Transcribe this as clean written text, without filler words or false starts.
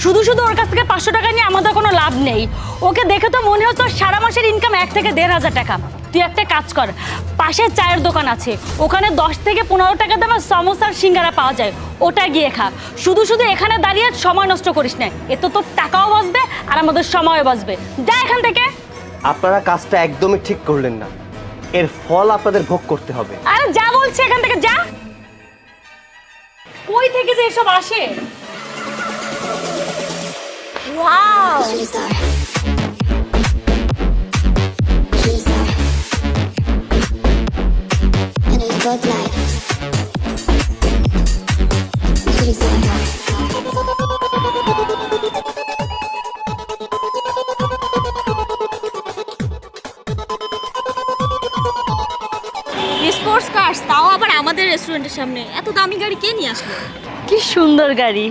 শুধু শুধু ওর কাছ থেকে 500 টাকা নিয়ে আমাদের কোনো লাভ নেই। ওকে দেখে তো মনে হচ্ছে ওর সারা মাসের ইনকাম 1 থেকে 1,500 টাকা। তুই একটা কাজ কর, পাশে চায়ের দোকান আছে, ওখানে 10 থেকে 15 টাকা দামে সমোসার সিঙ্গারা পাওয়া যায়, ওটা গিয়ে খা। শুধু শুধু এখানে দাঁড়িয়ে সময় নষ্ট করিস না, এতে তোর টাকাও বাঁচবে আর আমাদের সময়ও বাঁচবে। যা এখান থেকে। আপনারা কাজটা একদমই ঠিক করলেন না, এর ফল আপনাদের ভোগ করতে হবে। আরে যা বলছি এখান থেকে যা। কই থেকে যে এসব আসে? Wow, Superstar. Superstar. In a spotlight. Sports cars, তাও আবার আমাদের রেস্টুরেন্টের সামনে। এত দামি গাড়ি কে নিয়ে আসলো? কি সুন্দর গাড়ি।